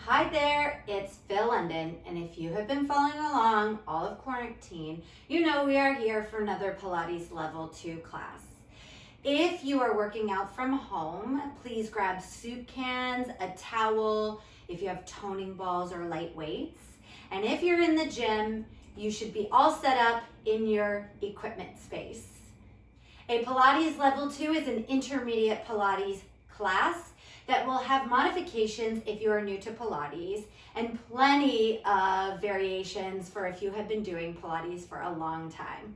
Hi there, it's Phil London, and if you have been following along all of quarantine, you know we are here for another Pilates Level 2 class. If you are working out from home, please grab soup cans, a towel, if you have toning balls or light weights. And if you're in the gym, you should be all set up in your equipment space. A Pilates Level 2 is an intermediate Pilates class that will have modifications if you are new to Pilates and plenty of variations for if you have been doing Pilates for a long time.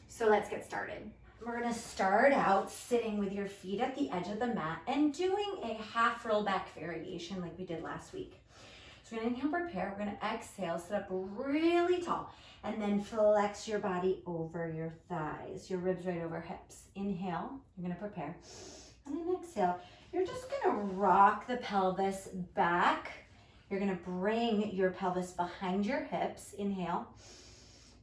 So let's get started. We're gonna start out sitting with your feet at the edge of the mat and doing a half roll back variation like we did last week. So we're gonna inhale, prepare, we're gonna exhale, sit up really tall, and then flex your body over your thighs, your ribs right over hips. Inhale, you're gonna prepare, and then exhale. You're just gonna rock the pelvis back. You're gonna bring your pelvis behind your hips. Inhale.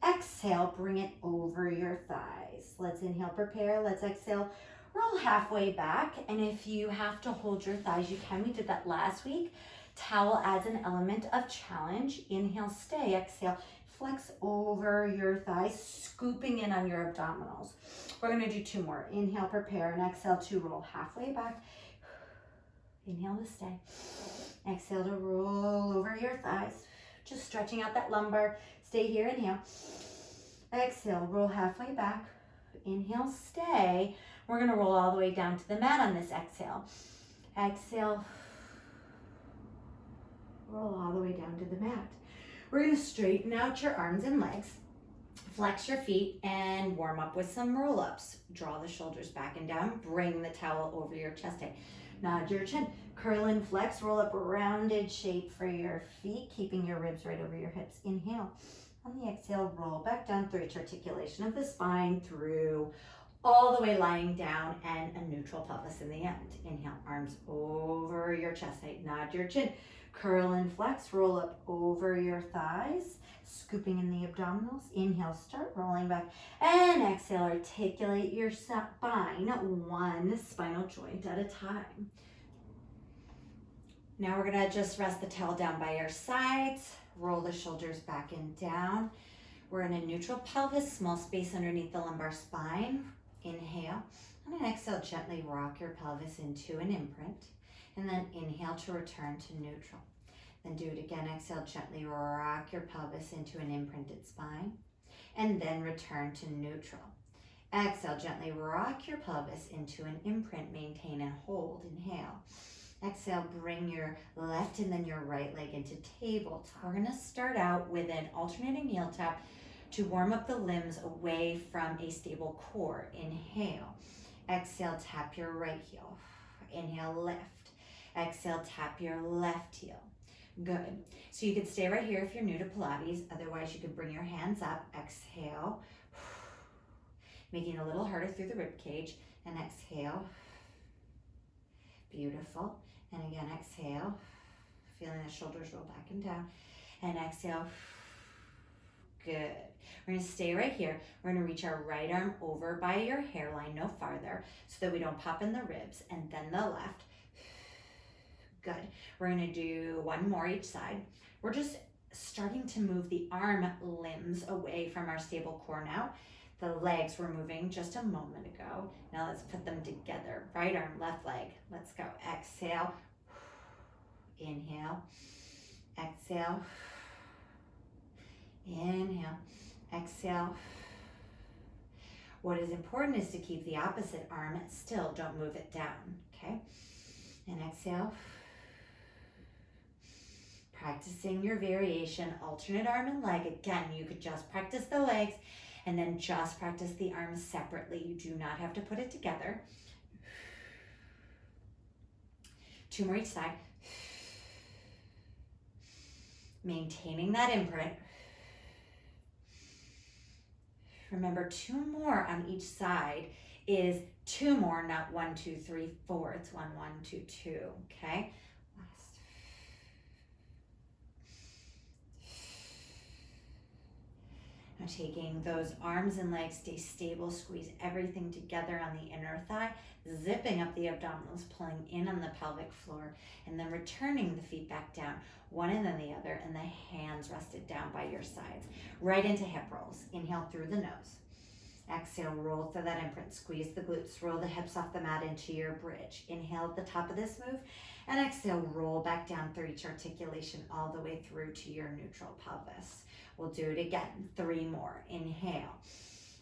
Exhale, bring it over your thighs. Let's inhale, prepare. Let's exhale, roll halfway back. And if you have to hold your thighs, you can. We did that last week. Towel adds an element of challenge. Inhale, stay. Exhale, flex over your thighs, scooping in on your abdominals. We're gonna do two more. Inhale, prepare, and exhale to roll halfway back. Inhale to stay. Exhale to roll over your thighs. Just stretching out that lumbar. Stay here, inhale. Exhale, roll halfway back. Inhale, stay. We're gonna roll all the way down to the mat on this exhale. Exhale, roll all the way down to the mat. We're gonna straighten out your arms and legs. Flex your feet and warm up with some roll-ups. Draw the shoulders back and down. Bring the towel over your chest. Nod your chin, curl and flex, roll up a rounded shape for your feet, keeping your ribs right over your hips. Inhale. On the exhale, roll back down through each articulation of the spine, through all the way lying down, and a neutral pelvis in the end. Inhale, arms over your chest height, nod your chin, curl and flex, roll up over your thighs, scooping in the abdominals. Inhale, start rolling back, and exhale, articulate your spine, one spinal joint at a time. Now we're gonna just rest the towel down by your sides, roll the shoulders back and down. We're in a neutral pelvis, small space underneath the lumbar spine. Inhale, and then exhale, gently rock your pelvis into an imprint, and then inhale to return to neutral. Then do it again, exhale, gently rock your pelvis into an imprinted spine, and then return to neutral. Exhale, gently rock your pelvis into an imprint, maintain and hold. Inhale. Exhale, bring your left and then your right leg into tabletop. We're gonna start out with an alternating heel tap to warm up the limbs away from a stable core. Inhale. Exhale, tap your right heel. Inhale, lift. Exhale, tap your left heel. Good. So you could stay right here if you're new to Pilates. Otherwise, you could bring your hands up. Exhale. Making it a little harder through the rib cage. And exhale. Beautiful. And again, exhale. Feeling the shoulders roll back and down. And exhale. Good. We're going to stay right here. We're going to reach our right arm over by your hairline, no farther, so that we don't pop in the ribs. And then the left. Good. We're going to do one more each side. We're just starting to move the arm limbs away from our stable core now. The legs were moving just a moment ago. Now let's put them together. Right arm, left leg. Let's go. Exhale. Inhale. Exhale. Inhale. Exhale. What is important is to keep the opposite arm still. Don't move it down. Okay? And exhale. Practicing your variation, alternate arm and leg. Again, you could just practice the legs and then just practice the arms separately. You do not have to put it together. Two more each side. Maintaining that imprint. Remember, two more on each side is two more, not 1, 2, 3, 4. It's 1, 1, 2, 2, okay? Last. Now taking those arms and legs, stay stable, squeeze everything together on the inner thigh, zipping up the abdominals, pulling in on the pelvic floor, and then returning the feet back down, one and then the other, and the hands rested down by your sides, right into hip rolls. Inhale through the nose. Exhale, roll through that imprint, squeeze the glutes, roll the hips off the mat into your bridge. Inhale at the top of this move, and exhale, roll back down through each articulation all the way through to your neutral pelvis. We'll do it again, 3 more. Inhale.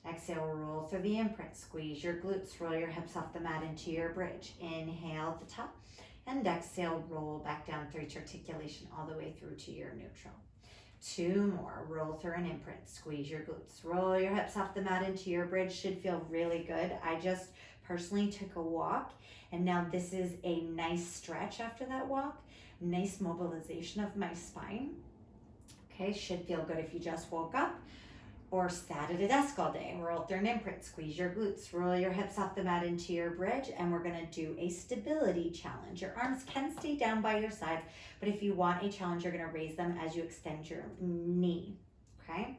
Exhale, roll through the imprint, squeeze your glutes, roll your hips off the mat into your bridge. Inhale at the top, and exhale, roll back down through each articulation all the way through to your neutral. 2 more, roll through an imprint, squeeze your glutes, roll your hips off the mat into your bridge. Should feel really good. I just personally took a walk, and now this is a nice stretch after that walk, nice mobilization of my spine. Okay, should feel good if you just woke up or sat at a desk all day. Roll through an imprint, squeeze your glutes, roll your hips off the mat into your bridge, and we're gonna do a stability challenge. Your arms can stay down by your sides, but if you want a challenge, you're gonna raise them as you extend your knee, okay?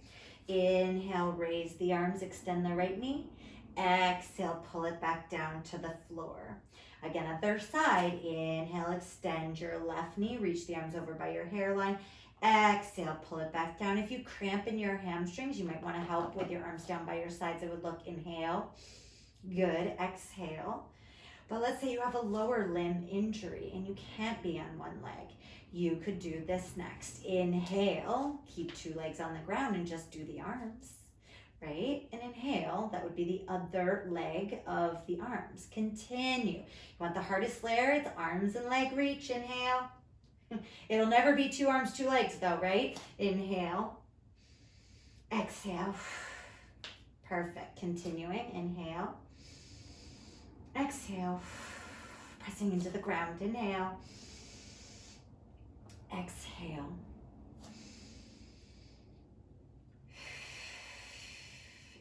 Inhale, raise the arms, extend the right knee. Exhale, pull it back down to the floor. Again, other side, inhale, extend your left knee, reach the arms over by your hairline. Exhale, pull it back down. If you cramp in your hamstrings, you might want to help with your arms down by your sides. It would look, inhale, good, exhale. But let's say you have a lower limb injury and you can't be on one leg. You could do this next. Inhale, keep 2 legs on the ground and just do the arms, right? And inhale, that would be the other leg of the arms. Continue. You want the hardest layer, it's arms and leg reach. Inhale. It'll never be 2 arms, 2 legs though, right? Inhale. Exhale. Perfect. Continuing. Inhale. Exhale. Pressing into the ground. Inhale. Exhale.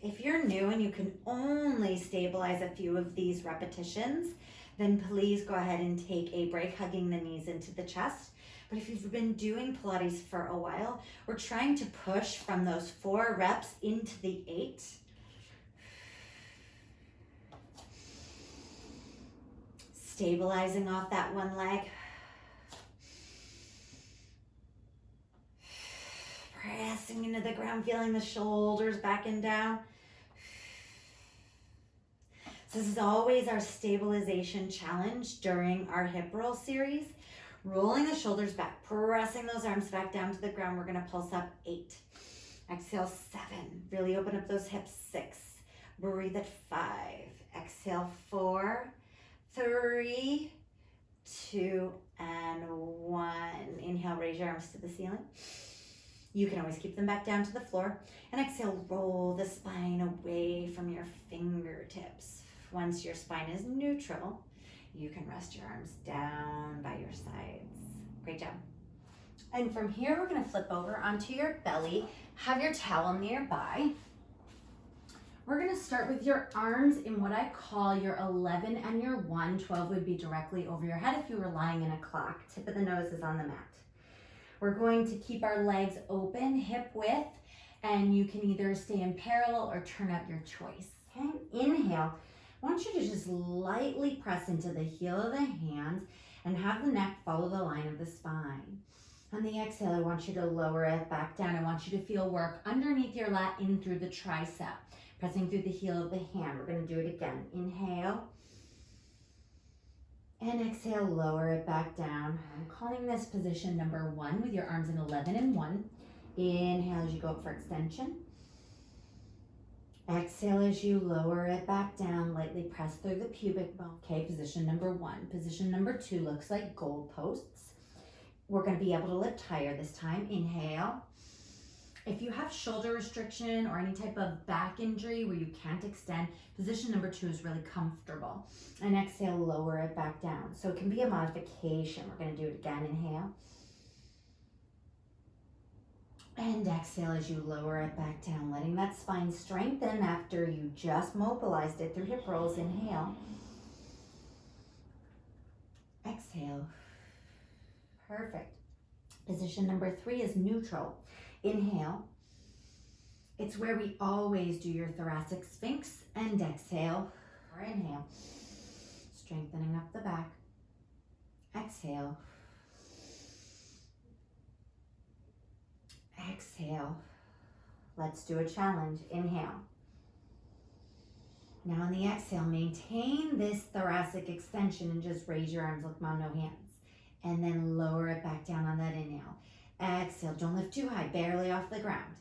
If you're new and you can only stabilize a few of these repetitions, then please go ahead and take a break, hugging the knees into the chest. But if you've been doing Pilates for a while, we're trying to push from those 4 reps into the 8. Stabilizing off that one leg. Pressing into the ground, feeling the shoulders back and down. So this is always our stabilization challenge during our hip roll series. Rolling the shoulders back, pressing those arms back down to the ground. We're gonna pulse up 8. Exhale, 7. Really open up those hips, 6. Breathe at 5. Exhale, 4, 3, 2, and 1. Inhale, raise your arms to the ceiling. You can always keep them back down to the floor. And exhale, roll the spine away from your fingertips. Once your spine is neutral, you can rest your arms down by your sides. Great job. And from here, we're gonna flip over onto your belly. Have your towel nearby. We're gonna start with your arms in what I call your 11 and your 1. 12 would be directly over your head if you were lying in a clock. Tip of the nose is on the mat. We're going to keep our legs open, hip width, and you can either stay in parallel or turn out your choice. Okay, inhale. I want you to just lightly press into the heel of the hands and have the neck follow the line of the spine. On the exhale, I want you to lower it back down. I want you to feel work underneath your lat in through the tricep, pressing through the heel of the hand. We're going to do it again. Inhale. And exhale, lower it back down. I'm calling this position number 1 with your arms in 11 and 1. Inhale as you go up for extension. Exhale as you lower it back down, lightly press through the pubic bone. Okay, position number 1. Position number 2 looks like goalposts. We're going to be able to lift higher this time. Inhale. If you have shoulder restriction or any type of back injury where you can't extend, position number 2 is really comfortable. And exhale, lower it back down. So it can be a modification. We're going to do it again. Inhale. And exhale as you lower it back down, letting that spine strengthen after you just mobilized it through hip rolls. Inhale. Exhale. Perfect. Position number 3 is neutral. Inhale. It's where we always do your thoracic sphinx and exhale or inhale. Strengthening up the back. Exhale. Exhale. Let's do a challenge. Inhale. Now on the exhale, maintain this thoracic extension and just raise your arms, look mom, no hands. And then lower it back down on that inhale. Exhale, don't lift too high, barely off the ground.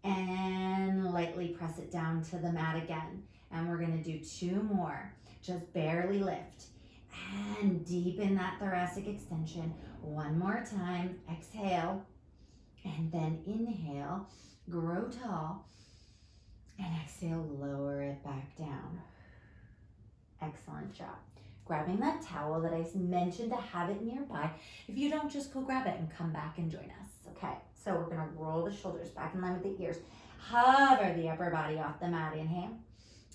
And lightly press it down to the mat again. And we're gonna do 2 more. Just barely lift. And deepen that thoracic extension. 1 more time, exhale. And then inhale, grow tall. And exhale, lower it back down. Excellent job. Grabbing that towel that I mentioned to have it nearby. If you don't, just go grab it and come back and join us. Okay, so we're gonna roll the shoulders back in line with the ears. Hover the upper body off the mat, inhale.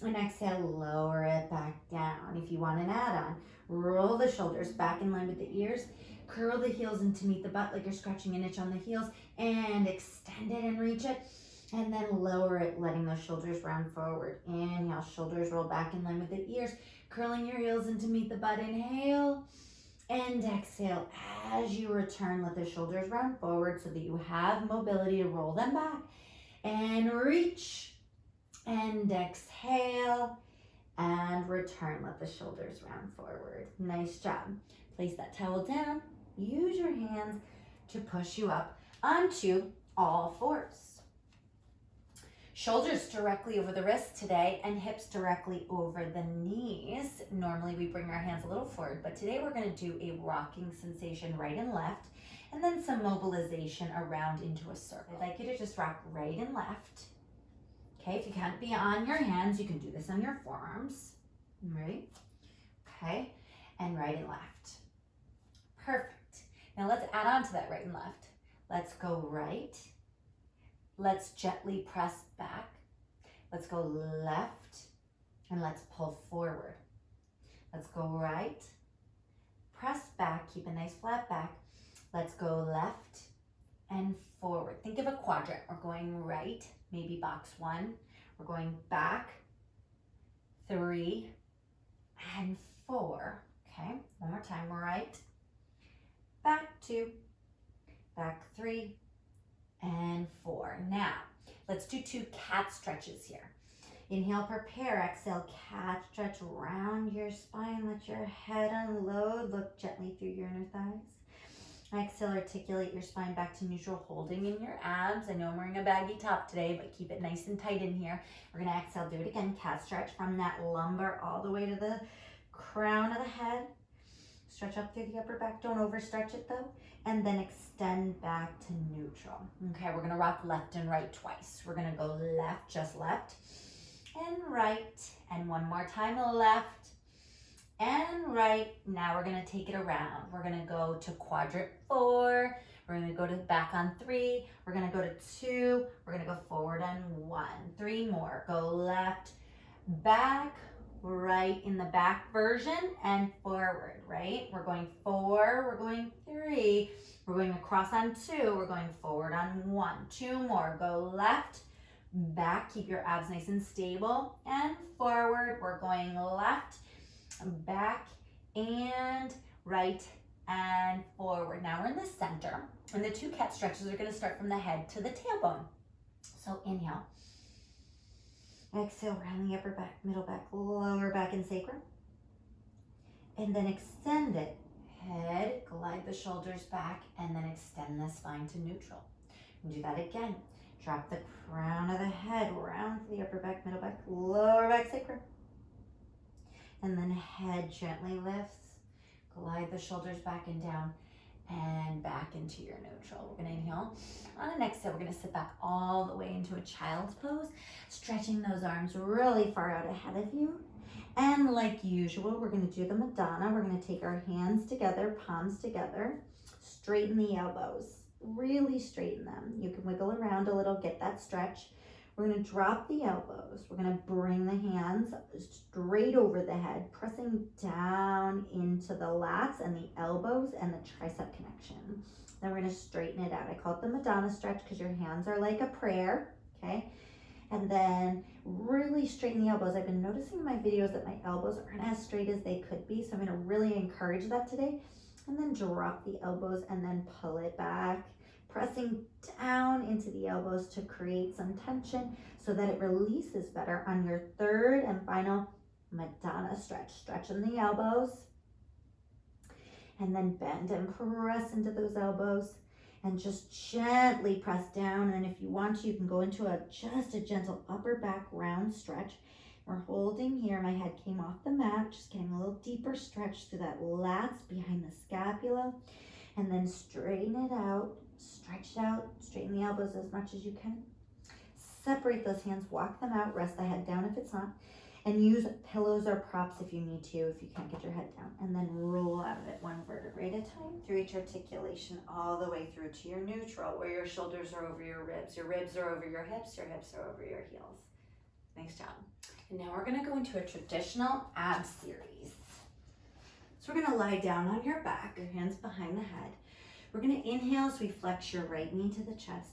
And exhale, lower it back down. If you want an add-on, roll the shoulders back in line with the ears. Curl the heels in to meet the butt like you're scratching an itch on the heels. And extend it and reach it. And then lower it, letting those shoulders round forward. Inhale, shoulders roll back in line with the ears. Curling your heels in to meet the butt. Inhale. And exhale. As you return, let the shoulders round forward so that you have mobility to roll them back. And reach. And exhale. And return. Let the shoulders round forward. Nice job. Place that towel down. Use your hands to push you up onto all fours. Shoulders directly over the wrists today and hips directly over the knees. Normally we bring our hands a little forward, but today we're going to do a rocking sensation right and left, and then some mobilization around into a circle. I'd like you to just rock right and left. Okay, if you can't be on your hands, you can do this on your forearms. Right? Okay, and right and left. Perfect. Now let's add on to that right and left. Let's go right. Let's gently press back. Let's go left, and let's pull forward. Let's go right, press back, keep a nice flat back. Let's go left and forward. Think of a quadrant. We're going right, maybe box 1. We're going back, 3 and 4. Okay, one more time. Right, back 2, back 3, and 4. Now, let's do 2 cat stretches here. Inhale, prepare. Exhale, cat stretch. Round your spine. Let your head unload. Look gently through your inner thighs. Exhale, articulate your spine back to neutral, holding in your abs. I know I'm wearing a baggy top today, but keep it nice and tight in here. We're going to exhale, do it again. Cat stretch from that lumbar all the way to the crown of the head. Stretch up through the upper back. Don't overstretch it though. And then extend back to neutral. Okay, we're gonna rock left and right twice. We're gonna go left, just left, and right. And one more time, left and right. Now we're gonna take it around. We're gonna go to quadrant 4. We're gonna go to back on 3. We're gonna go to 2. We're gonna go forward on 1. 3 more. Go left, back, right in the back version, and forward, right? We're going 4, we're going 3, we're going across on 2, we're going forward on 1. 2 more. Go left, back, keep your abs nice and stable, and forward. We're going left, back, and right, and forward. Now we're in the center, and the 2 cat stretches are gonna start from the head to the tailbone. So inhale. Exhale, round the upper back, middle back, lower back, and sacrum. And then extend it. Head, glide the shoulders back, and then extend the spine to neutral. And do that again. Drop the crown of the head, round the upper back, middle back, lower back, sacrum. And then head gently lifts. Glide the shoulders back and down, and back into your neutral. We're gonna inhale. On an exhale, we're gonna sit back all the way into a child's pose, stretching those arms really far out ahead of you. And like usual, we're gonna do the Madonna. We're gonna take our hands together, palms together, straighten the elbows, really straighten them. You can wiggle around a little, get that stretch. We're gonna drop the elbows. We're gonna bring the hands straight over the head, pressing down into the lats and the elbows and the tricep connection. Then we're gonna straighten it out. I call it the Madonna stretch because your hands are like a prayer, okay? And then really straighten the elbows. I've been noticing in my videos that my elbows aren't as straight as they could be, so I'm gonna really encourage that today. And then drop the elbows and then pull it back, pressing down into the elbows to create some tension so that it releases better on your third and final Madonna stretch. Stretching the elbows and then bend and press into those elbows and just gently press down. And if you want to, you can go into just a gentle upper back round stretch. We're holding here. My head came off the mat, just getting a little deeper stretch through that lats behind the scapula, and then straighten it out, stretch it out, straighten the elbows as much as you can. Separate those hands, walk them out, rest the head down if it's not, and use pillows or props if you need to, if you can't get your head down, and then roll out of it one vertebrae at a time through each articulation all the way through to your neutral, where your shoulders are over your ribs are over your hips are over your heels. Nice job. And now we're gonna go into a traditional ab series. So we're gonna lie down on your back, your hands behind the head. We're gonna inhale as we flex your right knee to the chest.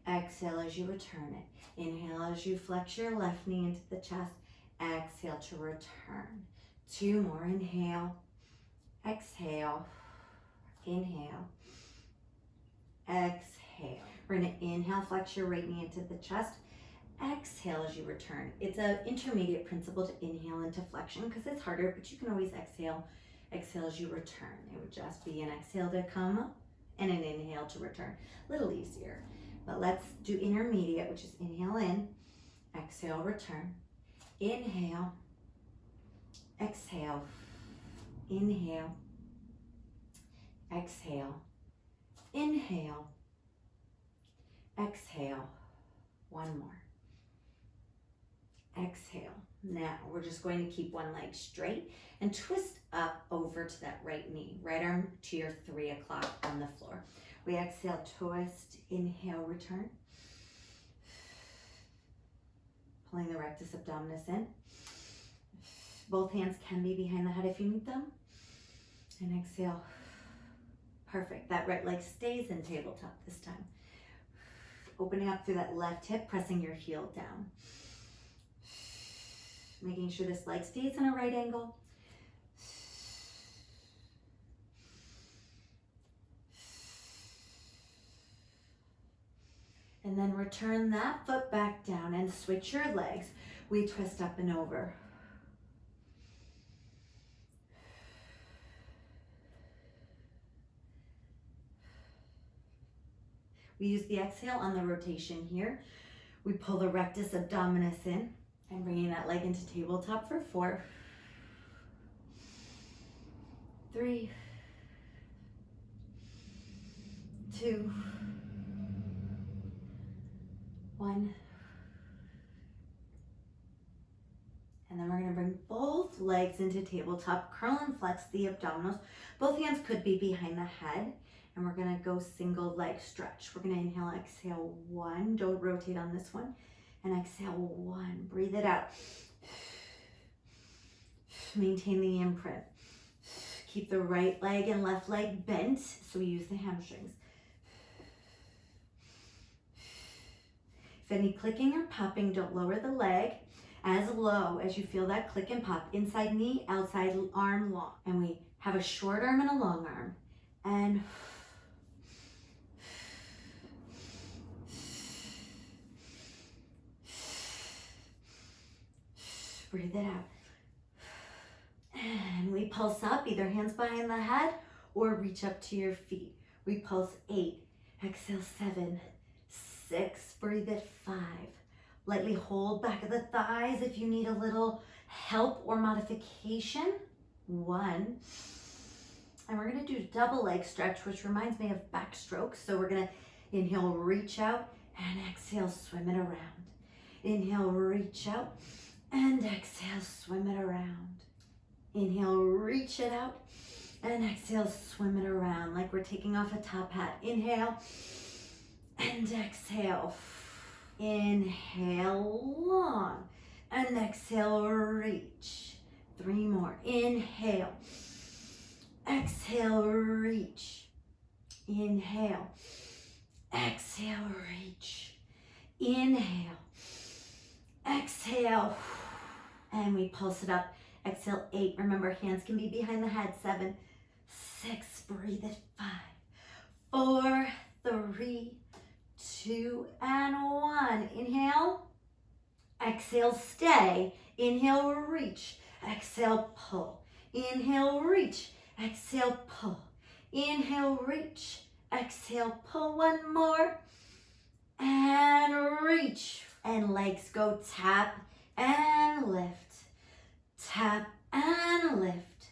Exhale as you return it. Inhale as you flex your left knee into the chest. Exhale to return. 2 more. Inhale, exhale, inhale, exhale. We're gonna inhale, flex your right knee into the chest. Exhale as you return. It's an intermediate principle to inhale into flexion because it's harder, but you can always exhale as you return. It would just be an exhale to come up and an inhale to return. A little easier, but let's do intermediate, which is inhale in, exhale, return. Inhale, exhale, inhale, exhale, inhale, exhale. 1 more. Exhale. Now we're just going to keep one leg straight and twist up over to that right knee, right arm to your 3 o'clock on the floor. We exhale, twist, inhale, return. Pulling the rectus abdominis in. Both hands can be behind the head if you need them. And exhale. Perfect. That right leg stays in tabletop this time. Opening up through that left hip, pressing your heel down. Making sure this leg stays in a right angle. And then return that foot back down and switch your legs. We twist up and over. We use the exhale on the rotation here. We pull the rectus abdominis in and bringing that leg into tabletop for 4, 3, 2, 1. And then we're going to bring both legs into tabletop, curl and flex the abdominals. Both hands could be behind the head. And we're going to go single leg stretch. We're going to inhale, exhale, 1. Don't rotate on this one. And exhale, 1. Breathe it out. Maintain the imprint. Keep the right leg and left leg bent, so we use the hamstrings. If any clicking or popping, don't lower the leg as low as you feel that click and pop. Inside knee, outside arm, long. And we have a short arm and a long arm. And breathe it out. And we pulse up, either hands behind the head or reach up to your feet. We pulse 8, exhale 7, 6, breathe it 5. Lightly hold back of the thighs if you need a little help or modification. 1. And we're gonna do double leg stretch, which reminds me of backstroke. So we're gonna inhale, reach out, and exhale, swim it around. Inhale, reach out, and exhale, swim it around. Inhale, reach it out, and exhale, swim it around like we're taking off a top hat. Inhale, and exhale. Inhale, long, and exhale, reach. 3 more. Inhale, exhale, reach. Inhale, exhale, reach. Inhale, exhale, and we pulse it up. Exhale, 8. Remember, hands can be behind the head. 7, 6, breathe it. 5, 4, 3, 2, and 1. Inhale, exhale, stay. Inhale, reach. Exhale, pull. Inhale, reach. Exhale, pull. Inhale, reach. Exhale, pull. One more. And reach. And legs go tap and lift. Tap and lift.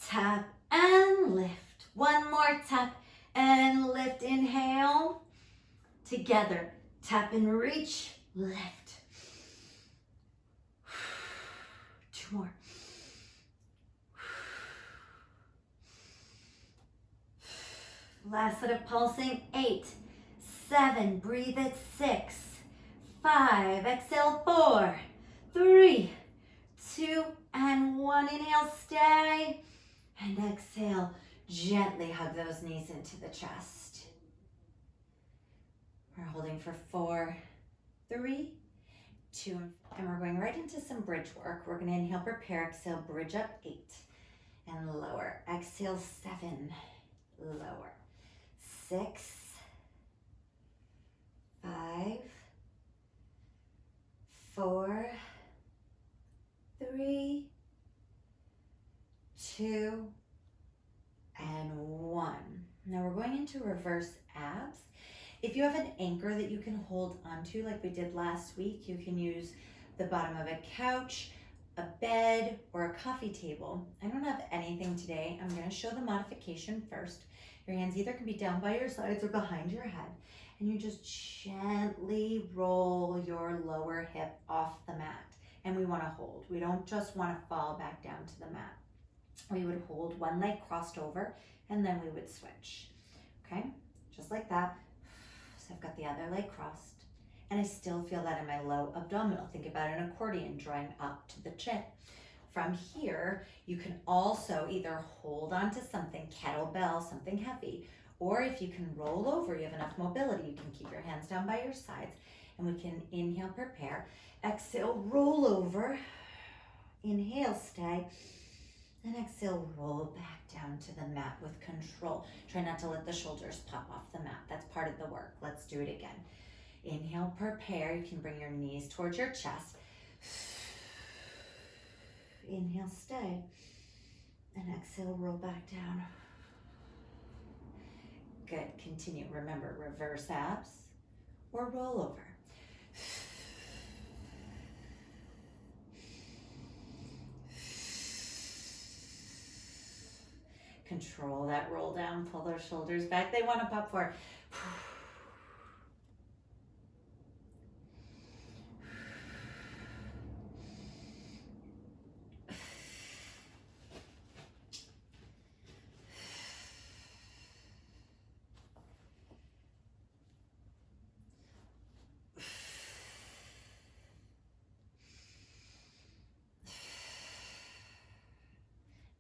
Tap and lift. One more tap and lift. Inhale. Together. Tap and reach. Lift. 2 more. Last set of pulsing. 8, 7, breathe it. 6, 5, exhale. 4, 3, 2, and 1. Inhale, stay. And exhale, gently hug those knees into the chest. We're holding for 4, 3, 2, and we're going right into some bridge work. We're going to inhale, prepare, exhale, bridge up. 8, and lower. Exhale, 7, lower. 6, 5, 4, 3, 2, and 1. Now we're going into reverse abs. If you have an anchor that you can hold onto like we did last week, you can use the bottom of a couch, a bed, or a coffee table. I don't have anything today. I'm going to show the modification first. Your hands either can be down by your sides or behind your head. And you just gently roll your lower hip off the mat. And we want to hold. We don't just want to fall back down to the mat. We would hold one leg crossed over and then we would switch. Okay, just like that. So I've got the other leg crossed and I still feel that in my low abdominal. Think about an accordion drawing up to the chin. From here, you can also either hold onto something, kettlebell, something heavy, or if you can roll over, you have enough mobility, you can keep your hands down by your sides, and we can inhale, prepare, exhale, roll over, inhale, stay, and exhale, roll back down to the mat with control. Try not to let the shoulders pop off the mat. That's part of the work. Let's do it again. Inhale, prepare. You can bring your knees towards your chest. Inhale, stay, and exhale, roll back down. Good, continue. Remember, reverse abs or roll over. Control that roll down, pull those shoulders back. They want to pop forward.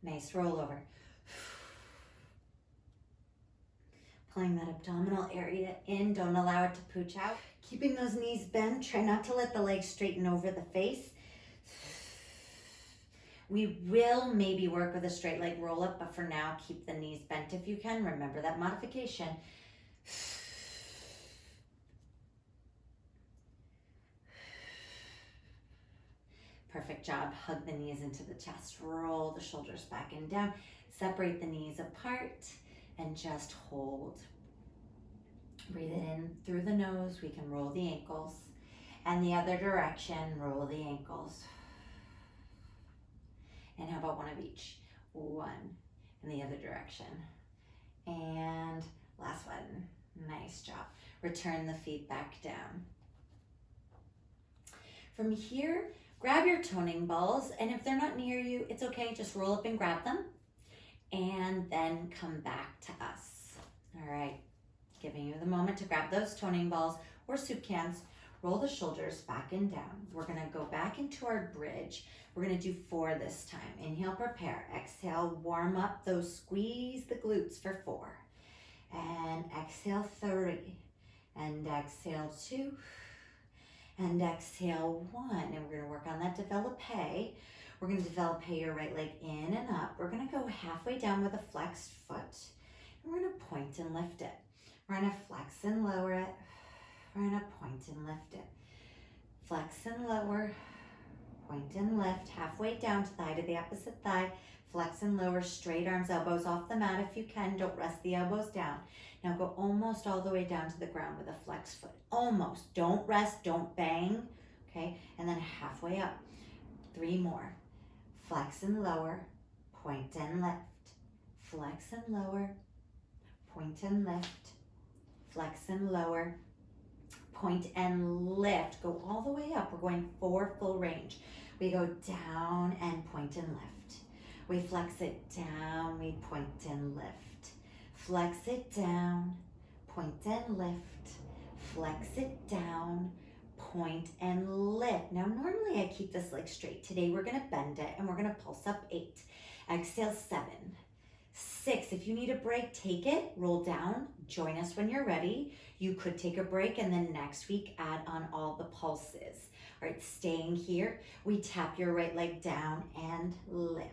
Nice, roll over. Pulling that abdominal area in, don't allow it to pooch out. Keeping those knees bent, try not to let the legs straighten over the face. We will maybe work with a straight leg roll up, but for now, keep the knees bent if you can. Remember that modification. Perfect job. Hug the knees into the chest. Roll the shoulders back and down. Separate the knees apart and just hold. Breathe it in through the nose. We can roll the ankles. And the other direction, roll the ankles. And how about one of each? One in the other direction. And last one. Nice job. Return the feet back down. From here, grab your toning balls, and if they're not near you, it's okay, just roll up and grab them, and then come back to us. All right, giving you the moment to grab those toning balls or soup cans, roll the shoulders back and down. We're gonna go back into our bridge. We're gonna do 4 this time. Inhale, prepare, exhale, warm up those, squeeze the glutes for 4, and exhale 3, and exhale 2, and exhale, 1. And we're gonna work on that développé. We're gonna développé your right leg in and up. We're gonna go halfway down with a flexed foot. And we're gonna point and lift it. We're gonna flex and lower it. We're gonna point and lift it. Flex and lower, point and lift, halfway down, thigh to the opposite thigh. Flex and lower, straight arms, elbows off the mat if you can. Don't rest the elbows down. Now go almost all the way down to the ground with a flexed foot. Almost. Don't rest, don't bang. Okay, and then halfway up. 3 more. Flex and lower, point and lift. Flex and lower, point and lift. Flex and lower, point and lift. Go all the way up. We're going 4 full range. We go down and point and lift. We flex it down, we point and lift. Flex it down, point and lift. Flex it down, point and lift. Now normally I keep this leg straight. Today we're gonna bend it and we're gonna pulse up 8. Exhale 7, 6. If you need a break, take it, roll down, join us when you're ready. You could take a break and then next week add on all the pulses. All right, staying here, we tap your right leg down and lift.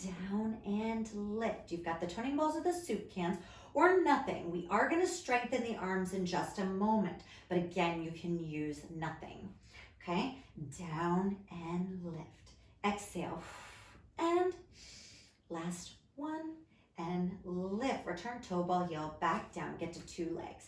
Down and lift. You've got the toning balls or the soup cans or nothing. We are going to strengthen the arms in just a moment, but again, you can use nothing. Okay, down and lift. Exhale and last one and lift. Return toe ball heel back down. Get to 2 legs.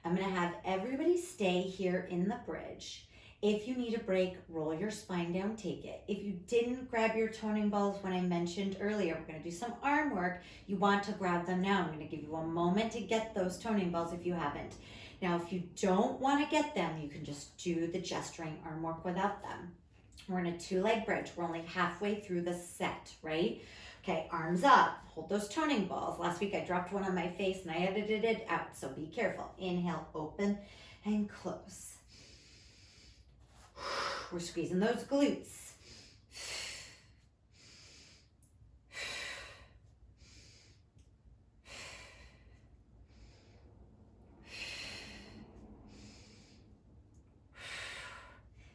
I'm going to have everybody stay here in the bridge. If you need a break, roll your spine down, take it. If you didn't grab your toning balls when I mentioned earlier, we're gonna do some arm work. You want to grab them now. I'm gonna give you a moment to get those toning balls if you haven't. Now, if you don't wanna get them, you can just do the gesturing arm work without them. We're in a 2-leg bridge. We're only halfway through the set, right? Okay, arms up, hold those toning balls. Last week I dropped one on my face and I edited it out, so be careful. Inhale, open and close. We're squeezing those glutes.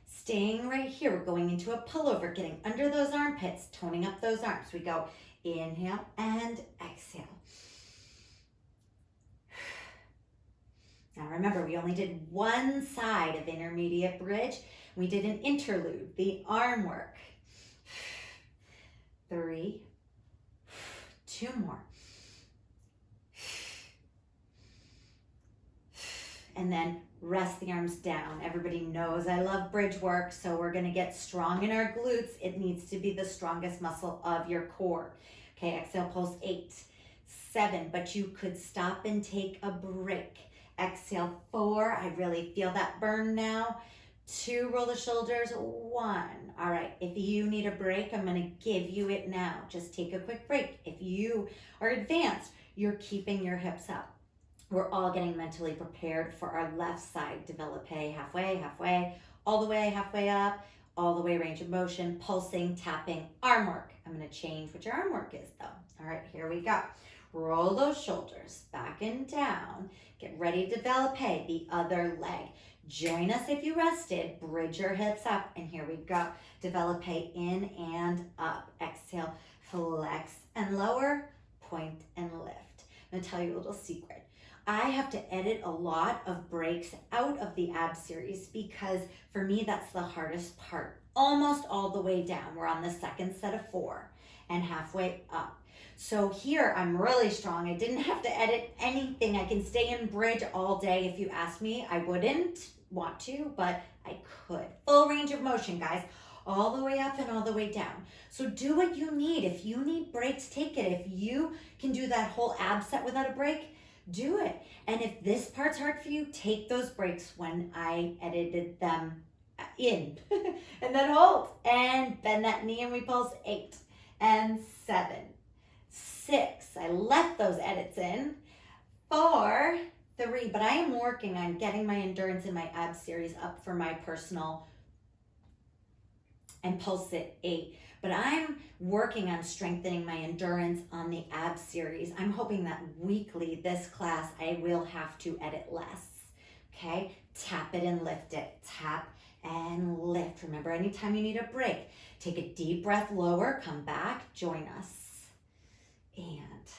Staying right here, we're going into a pullover, getting under those armpits, toning up those arms. We go inhale and exhale. Now remember, we only did one side of intermediate bridge. We did an interlude, the arm work. 3, 2 more. And then rest the arms down. Everybody knows I love bridge work, so we're gonna get strong in our glutes. It needs to be the strongest muscle of your core. Okay, exhale, pulse 8, 7, but you could stop and take a break. Exhale, 4, I really feel that burn now. 2, roll the shoulders, 1. All right, if you need a break, I'm gonna give you it now. Just take a quick break. If you are advanced, you're keeping your hips up. We're all getting mentally prepared for our left side développé, halfway, halfway, all the way, halfway up, all the way range of motion, pulsing, tapping, arm work. I'm gonna change what your arm work is though. All right, here we go. Roll those shoulders back and down. Get ready to développé the other leg. Join us if you rested. Bridge your hips up, and here we go. Développé in and up. Exhale, flex and lower, point and lift. I'm gonna tell you a little secret. I have to edit a lot of breaks out of the ab series because for me, that's the hardest part. Almost all the way down. We're on the second set of 4 and halfway up. So here I'm really strong. I didn't have to edit anything. I can stay in bridge all day. If you asked me, I wouldn't want to, but I could. Full range of motion, guys. All the way up and all the way down. So do what you need. If you need breaks, take it. If you can do that whole ab set without a break, do it. And if this part's hard for you, take those breaks when I edited them in. And then hold and bend that knee and we pulse 8 and 7, 6. I left those edits in. 4, 3. But I am working on getting my endurance in my ab series up for my personal and pulse it 8. But I'm working on strengthening my endurance on the ab series. I'm hoping that weekly, this class, I will have to edit less. okay? Tap it and lift it. Tap and lift. Remember, anytime you need a break, take a deep breath lower, come back, join us. And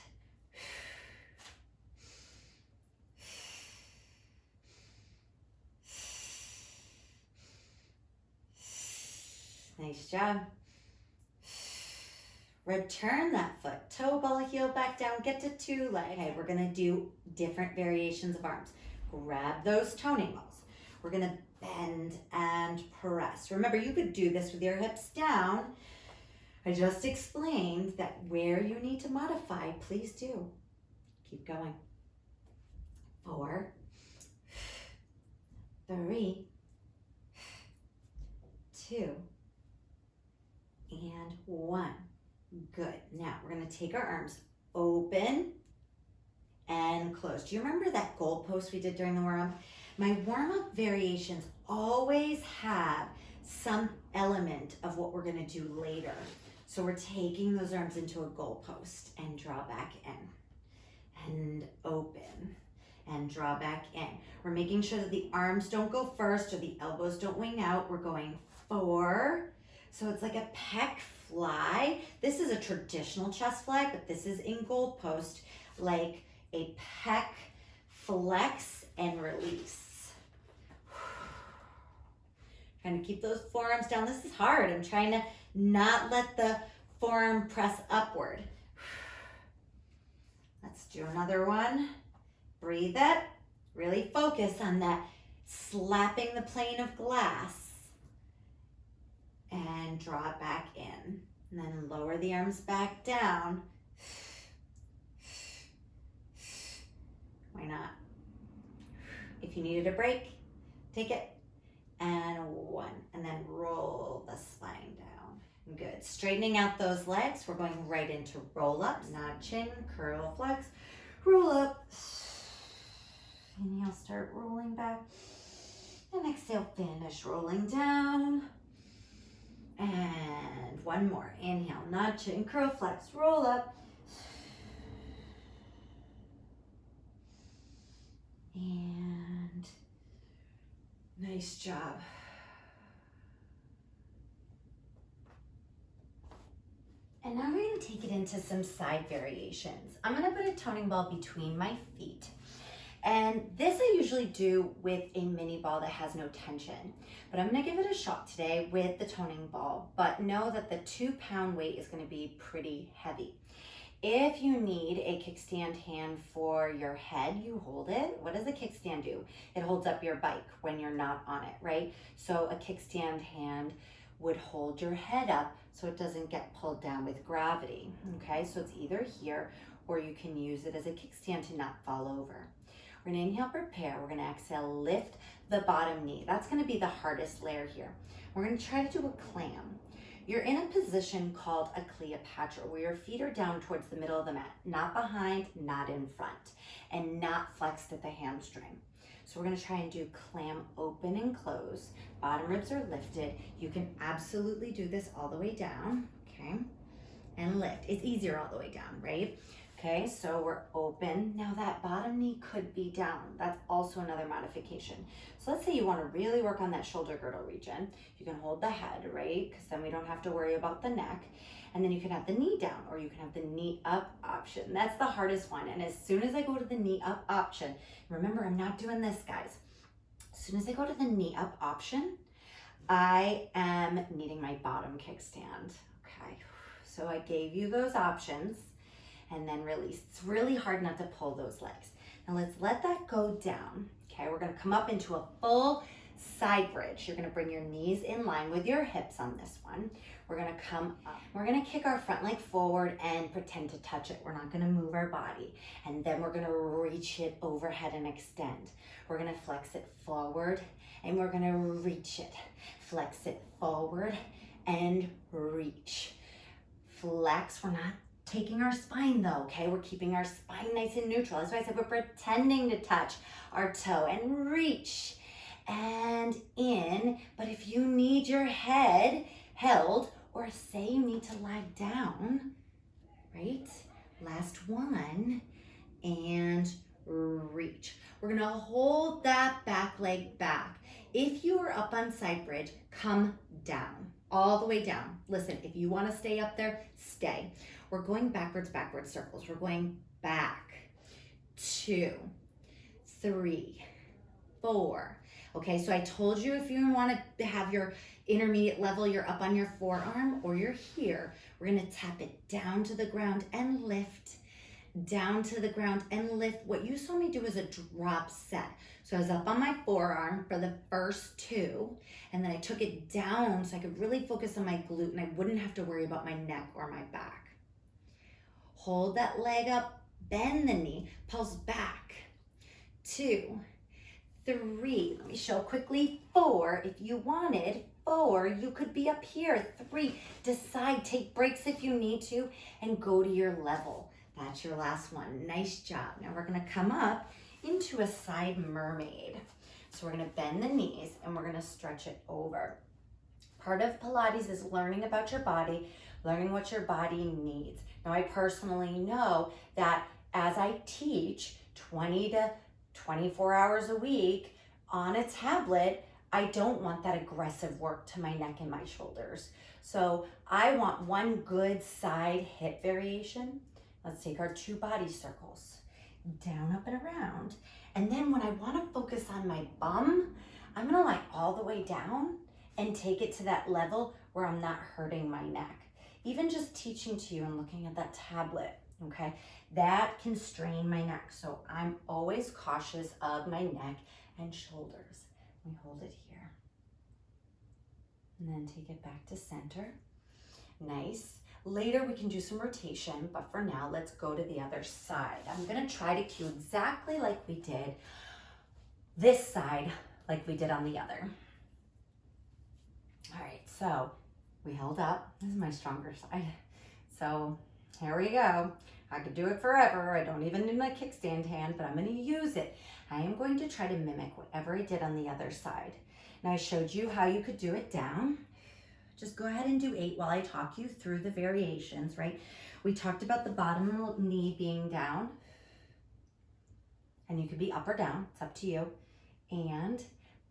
nice job. Return that foot, toe, ball, heel, back down, get to 2 legs. Okay, we're gonna do different variations of arms. Grab those toning balls. We're gonna bend and press. Remember, you could do this with your hips down. I just explained that where you need to modify, please do. Keep going. 4, 3, 2, and 1. Good. Now we're going to take our arms open and close. Do you remember that goalpost we did during the warm-up? My warm-up variations always have some element of what we're going to do later. So we're taking those arms into a goalpost and draw back in and open and draw back in. We're making sure that the arms don't go first or the elbows don't wing out. We're going 4. So it's like a pec fly. This is a traditional chest fly, but this is in goalpost, like a pec flex and release. Trying to keep those forearms down. This is hard. I'm trying to not let the forearm press upward. Let's do another one. Breathe it. Really focus on that slapping the plane of glass. And draw it back in. And then lower the arms back down. Why not? If you needed a break, take it. And 1. And then roll the spine down. Good. Straightening out those legs. We're going right into roll-ups. Nod chin, curl, flex, roll up. Inhale, start rolling back. And exhale, finish rolling down. And 1 more. Inhale, nod, chin, curl, flex, roll up. And nice job. And now we're going to take it into some side variations. I'm going to put a toning ball between my feet. And this I usually do with a mini ball that has no tension. But I'm gonna give it a shot today with the toning ball, but know that the 2-pound weight is gonna be pretty heavy. If you need a kickstand hand for your head, you hold it. What does a kickstand do? It holds up your bike when you're not on it, right? So a kickstand hand would hold your head up so it doesn't get pulled down with gravity, okay? So it's either here or you can use it as a kickstand to not fall over. We're gonna inhale, prepare. We're gonna exhale, lift the bottom knee. That's gonna be the hardest layer here. We're gonna try to do a clam. You're in a position called a Cleopatra, where your feet are down towards the middle of the mat, not behind, not in front, and not flexed at the hamstring. So we're gonna try and do clam open and close. Bottom ribs are lifted. You can absolutely do this all the way down, okay? And lift. It's easier all the way down, right? Okay, so we're open. Now that bottom knee could be down. That's also another modification. So let's say you want to really work on that shoulder girdle region. You can hold the head, right? Because then we don't have to worry about the neck. And then you can have the knee down, or you can have the knee up option. That's the hardest one. And as soon as I go to the knee up option, remember I'm not doing this, guys. As soon as I go to the knee up option, I am needing my bottom kickstand. Okay, so I gave you those options. And then release. It's really hard not to pull those legs. Now let's let that go down. Okay, we're gonna come up into a full side bridge. You're gonna bring your knees in line with your hips on this one. We're gonna come up. We're gonna kick our front leg forward and pretend to touch it. We're not gonna move our body. And then we're gonna reach it overhead and extend. We're gonna flex it forward and we're gonna reach it. Flex it forward and reach. Flex, we're not taking our spine though, okay? We're keeping our spine nice and neutral. That's why I said we're pretending to touch our toe and reach and in. But if you need your head held, or say you need to lie down, right? Last one, and reach. We're gonna hold that back leg back. If you are up on side bridge, come down, all the way down. Listen, if you wanna stay up there, stay. We're going backwards circles. We're going back, 2, 3, 4. Okay, so I told you if you want to have your intermediate level, you're up on your forearm or you're here. We're gonna tap it down to the ground and lift, down to the ground and lift. What you saw me do was a drop set. So I was up on my forearm for the first 2, and then I took it down so I could really focus on my glute and I wouldn't have to worry about my neck or my back. Hold that leg up, bend the knee, pulse back, 2, 3, let me show quickly, 4, if you wanted, 4, you could be up here, 3, decide, take breaks if you need to, and go to your level. That's your last one, nice job. Now we're gonna come up into a side mermaid. So we're gonna bend the knees and we're gonna stretch it over. Part of Pilates is learning about your body, learning what your body needs. Now I personally know that as I teach 20 to 24 hours a week on a tablet, I don't want that aggressive work to my neck and my shoulders. So I want one good side hip variation. Let's take our 2 body circles, down, up, and around. And then when I want to focus on my bum, I'm gonna lie all the way down and take it to that level where I'm not hurting my neck. Even just teaching to you and looking at that tablet, okay, that can strain my neck. So I'm always cautious of my neck and shoulders. Let me hold it here. And then take it back to center. Nice. Later we can do some rotation, but for now, let's go to the other side. I'm gonna try to cue exactly like we did this side, like we did on the other. All right, so we held up. This is my stronger side. So here we go. I could do it forever. I don't even need my kickstand hand, but I'm gonna use it. I am going to try to mimic whatever I did on the other side. Now I showed you how you could do it down. Just go ahead and do 8 while I talk you through the variations, right? We talked about the bottom knee being down, and you could be up or down, it's up to you. And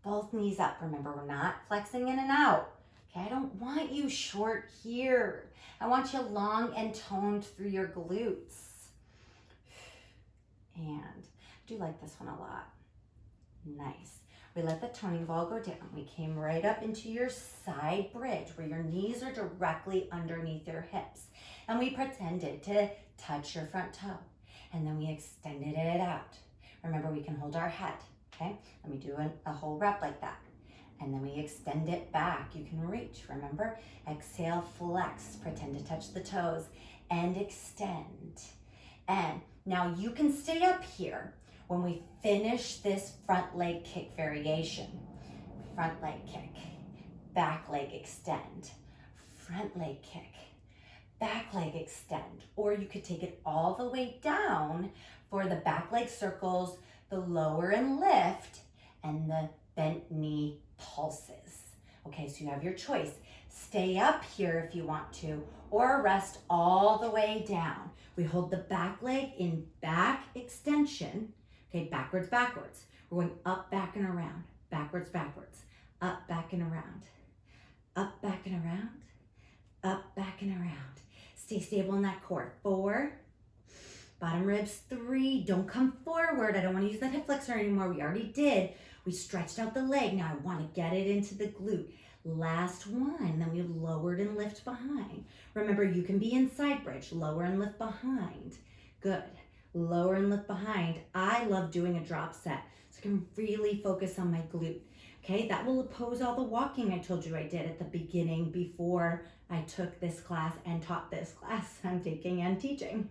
both knees up. Remember, we're not flexing in and out. Okay, I don't want you short here. I want you long and toned through your glutes. And I do like this one a lot. Nice. We let the toning ball go down. We came right up into your side bridge where your knees are directly underneath your hips. And we pretended to touch your front toe. And then we extended it out. Remember, we can hold our head, okay? Let me do a whole rep like that. And then we extend it back. You can reach, remember? Exhale, flex, pretend to touch the toes, and extend. And now you can stay up here when we finish this front leg kick variation. Front leg kick, back leg extend, front leg kick, back leg extend. Or you could take it all the way down for the back leg circles, the lower and lift, and the bent knee pulses. Okay, so you have your choice. Stay up here if you want to, or rest all the way down. We hold the back leg in back extension. Okay, backwards, backwards. We're going up, back, and around. Backwards, backwards. Up, back, and around. Up, back, and around. Up, back, and around. Stay stable in that core. 4. Bottom ribs, 3. Don't come forward. I don't want to use that hip flexor anymore. We already did. We stretched out the leg. Now I want to get it into the glute. Last one. Then we lowered and lift behind. Remember, you can be in side bridge. Lower and lift behind. Good. Lower and lift behind. I love doing a drop set, so I can really focus on my glute. Okay, that will oppose all the walking I told you I did at the beginning before I took this class and taught this class I'm taking and teaching.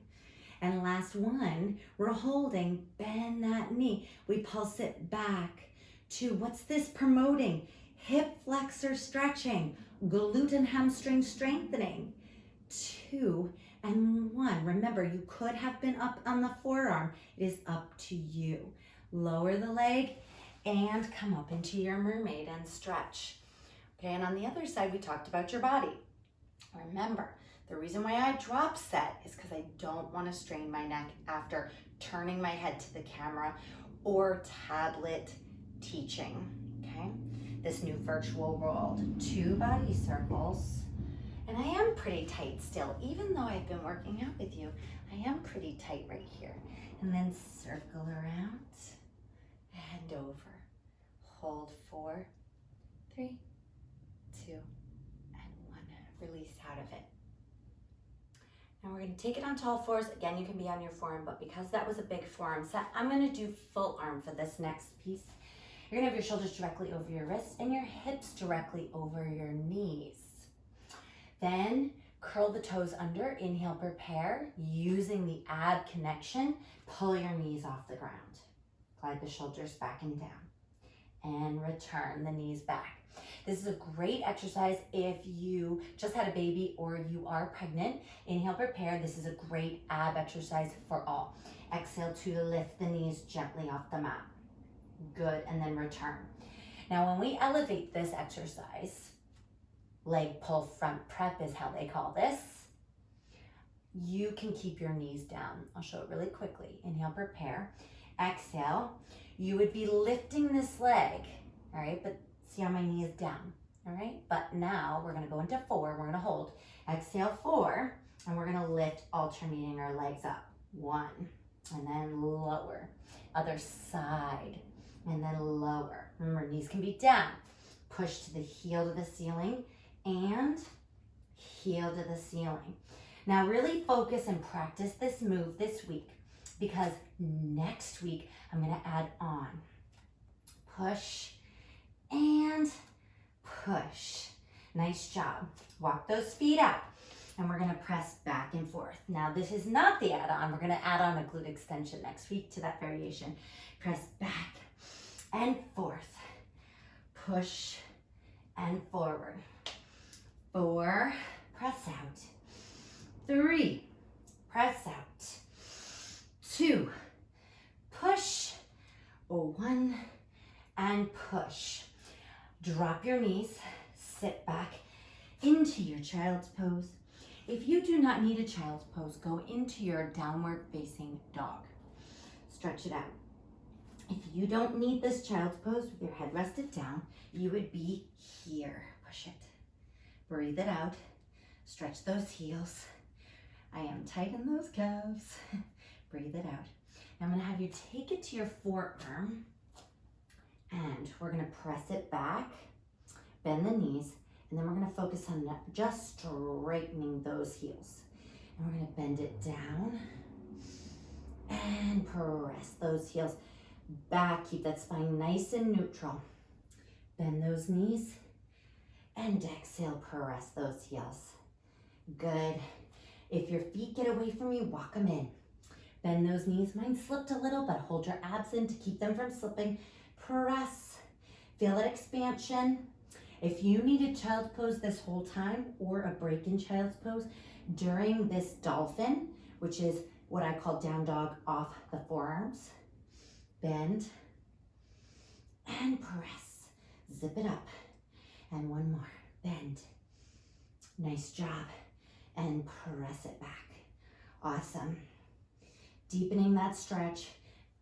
And last one, we're holding, bend that knee. We pulse it back to, what's this promoting? Hip flexor stretching, glute and hamstring strengthening. 2 and 1. Remember, you could have been up on the forearm. It is up to you. Lower the leg and come up into your mermaid and stretch. Okay, and on the other side, we talked about your body. Remember, the reason why I drop set is because I don't want to strain my neck after turning my head to the camera or tablet teaching, okay? This new virtual world. 2 body circles. And I am pretty tight still, even though I've been working out with you. I am pretty tight right here. And then circle around, and over. Hold 4, 3, 2, and 1. Release out of it. Now we're gonna take it onto all fours. Again, you can be on your forearm, but because that was a big forearm set, I'm gonna do full arm for this next piece. You're gonna have your shoulders directly over your wrists and your hips directly over your knees. Then curl the toes under, inhale, prepare. Using the ab connection, pull your knees off the ground. Glide the shoulders back and down. And return the knees back. This is a great exercise if you just had a baby or you are pregnant. Inhale, prepare. This is a great ab exercise for all. Exhale to lift the knees gently off the mat. Good, and then return. Now when we elevate this exercise, leg pull front prep is how they call this. You can keep your knees down. I'll show it really quickly. Inhale, prepare. Exhale. You would be lifting this leg, all right? But see how my knee is down, all right? But now we're gonna go into 4. We're gonna hold. Exhale, 4, and we're gonna lift, alternating our legs up. 1, and then lower. Other side, and then lower. Remember, knees can be down. Push to the heel to the ceiling, and heel to the ceiling. Now really focus and practice this move this week, because next week I'm gonna add on. Push and push. Nice job. Walk those feet out, and we're gonna press back and forth. Now this is not the add-on. We're gonna add on a glute extension next week to that variation. Press back and forth. Push and forward. 4, press out. 3, press out. 2, push. 1, and push. Drop your knees, sit back into your child's pose. If you do not need a child's pose, go into your downward facing dog. Stretch it out. If you don't need this child's pose with your head rested down, you would be here. Push it. Breathe it out. Stretch those heels. I am tight in those calves. Breathe it out. Now I'm gonna have you take it to your forearm, and we're gonna press it back, bend the knees, and then we're gonna focus on just straightening those heels. And we're gonna bend it down and press those heels back. Keep that spine nice and neutral. Bend those knees and exhale, press those heels. Good. If your feet get away from you, walk them in. Bend those knees. Mine slipped a little, but hold your abs in to keep them from slipping. Press. Feel that expansion. If you needed child's pose this whole time or a break in child's pose during this dolphin, which is what I call down dog off the forearms, bend and press. Zip it up. And one more. Bend. Nice job. And press it back. Awesome. Deepening that stretch,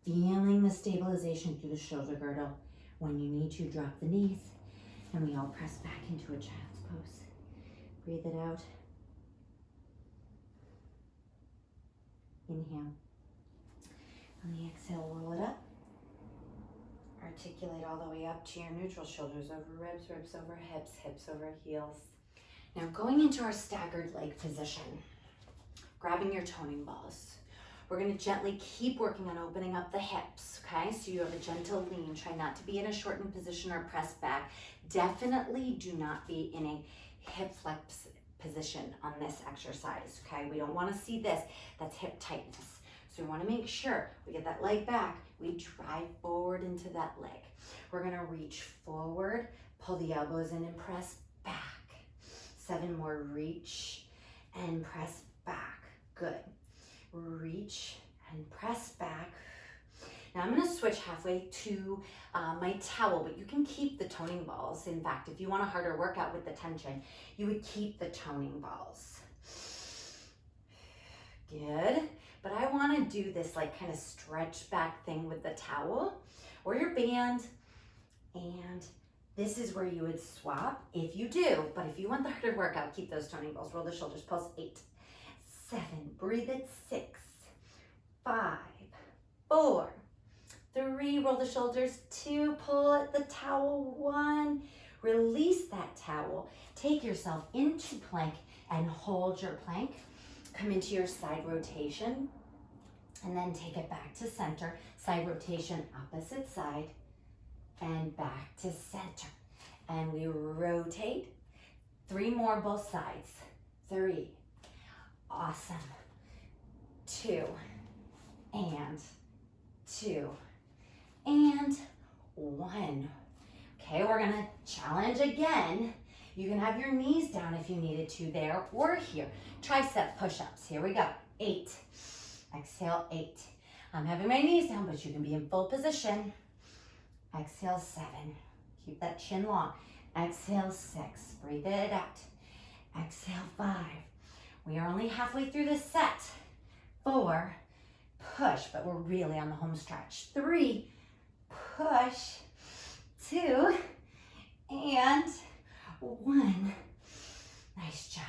feeling the stabilization through the shoulder girdle. When you need to, drop the knees, and we all press back into a child's pose. Breathe it out. Inhale. On the exhale, roll it up. Articulate all the way up to your neutral, shoulders over ribs, ribs over hips, hips over heels. Now going into our staggered leg position, grabbing your toning balls. We're gonna gently keep working on opening up the hips, okay? So you have a gentle lean. Try not to be in a shortened position or press back. Definitely do not be in a hip flex position on this exercise, okay? We don't wanna see this. That's hip tightness. So we wanna make sure we get that leg back. We drive forward into that leg. We're gonna reach forward, pull the elbows in and press back. 7 more, reach and press back. Good. Reach and press back. Now I'm gonna switch halfway to my towel, but you can keep the toning balls. In fact, if you want a harder workout with the tension, you would keep the toning balls. Good. but I want to do this like kind of stretch back thing with the towel or your band. And this is where you would swap if you do, but if you want the harder workout, keep those toning balls. Roll the shoulders, pulse. 8, 7, breathe it. 6, 5, 4, 3, roll the shoulders. 2, pull at the towel. 1, release that towel. Take yourself into plank and hold your plank. Come into your side rotation and then take it back to center. Side rotation, opposite side, and back to center. And we rotate. 3 more, both sides. 3, awesome. 2, and 2, and 1. Okay, we're gonna challenge again. You can have your knees down if you needed to there or here. Tricep push-ups, here we go. 8, exhale, 8. I'm having my knees down, but you can be in full position. Exhale, 7, keep that chin long. Exhale, 6, breathe it out. Exhale, 5. We are only halfway through this set. 4, push, but we're really on the home stretch. 3, push. 2, and 1. Nice job.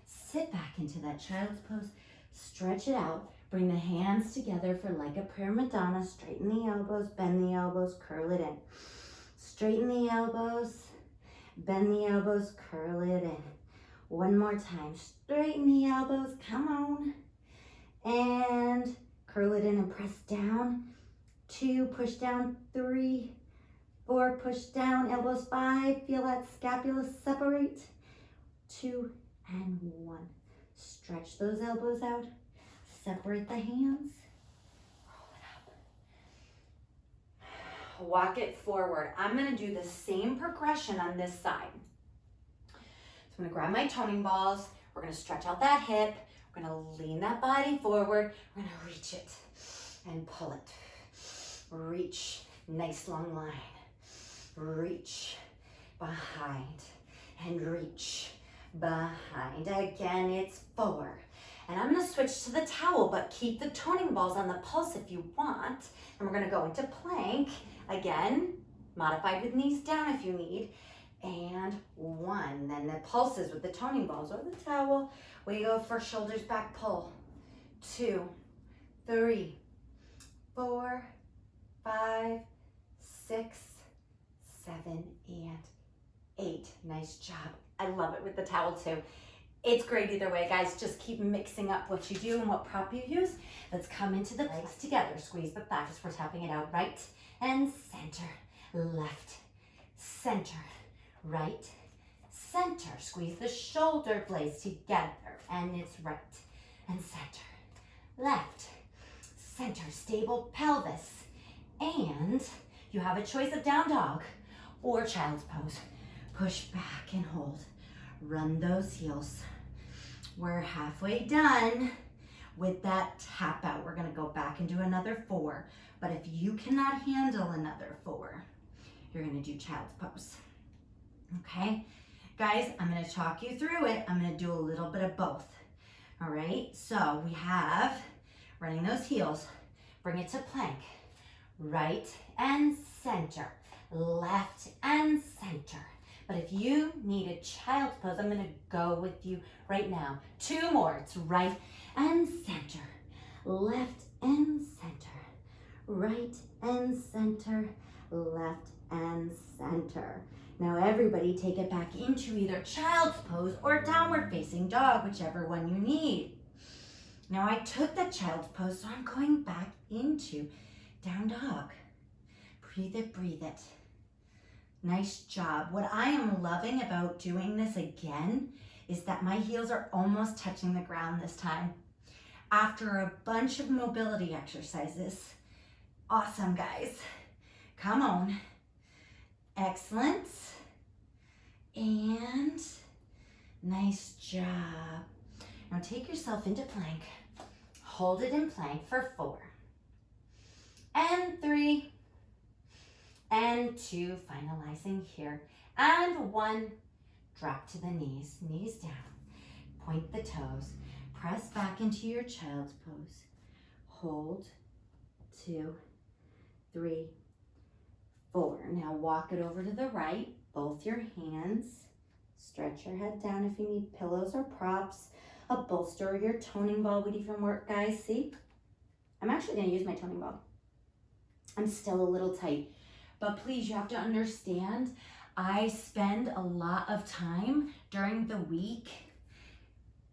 Sit back into that child's pose. Stretch it out. Bring the hands together for like a prayer Madonna. Straighten the elbows, bend the elbows, curl it in. Straighten the elbows, bend the elbows, curl it in. One more time. Straighten the elbows, come on. And curl it in and press down. 2, push down. 3, 4, push down. Elbows. 5, feel that scapula separate. 2 and 1. Stretch those elbows out. Separate the hands. Roll it up. Walk it forward. I'm going to do the same progression on this side. So I'm going to grab my toning balls. We're going to stretch out that hip. We're going to lean that body forward. We're going to reach it and pull it. Reach. Nice long line. Reach. Behind. And reach. Behind. Again, it's forward. And I'm going to switch to the towel, but keep the toning balls on the pulse if you want. And we're going to go into plank. Again, modified with knees down if you need. And 1. Then the pulses with the toning balls or the towel. We go for shoulders back pull. 2, 3, 4, 5, 6, 7, and 8. Nice job. I love it with the towel too. It's great either way, guys. Just keep mixing up what you do and what prop you use. Let's come into the legs together. Squeeze the thighs. We're tapping it out. Right and center. Left, center. Right, center. Squeeze the shoulder blades together. And it's right and center. Left, center. Stable pelvis. And you have a choice of down dog or child's pose. Push back and hold. Run those heels. We're halfway done with that tap out. We're gonna go back and do another 4. But if you cannot handle another 4, you're gonna do child's pose. Okay? Guys, I'm gonna talk you through it. I'm gonna do a little bit of both. All right, so we have running those heels. Bring it to plank. Right and center. Left and center. But if you need a child's pose, I'm going to go with you right now. 2 more. It's right and center. Left and center. Right and center. Left and center. Now everybody take it back into either child's pose or downward facing dog, whichever one you need. Now I took the child's pose, so I'm going back into down dog. Breathe it, breathe it. Nice job. What I am loving about doing this again is that my heels are almost touching the ground this time. After a bunch of mobility exercises. Awesome, guys. Come on. Excellent. And nice job. Now take yourself into plank. Hold it in plank for 4. And 3. And 2, finalizing here. And 1, drop to the knees, knees down. Point the toes. Press back into your child's pose. hold, 2, 3, 4. Now walk it over to the right, both your hands. Stretch your head down if you need pillows or props, a bolster or your toning ball we do from work, guys. See? I'm actually gonna use my toning ball. I'm still a little tight, but please, you have to understand, I spend a lot of time during the week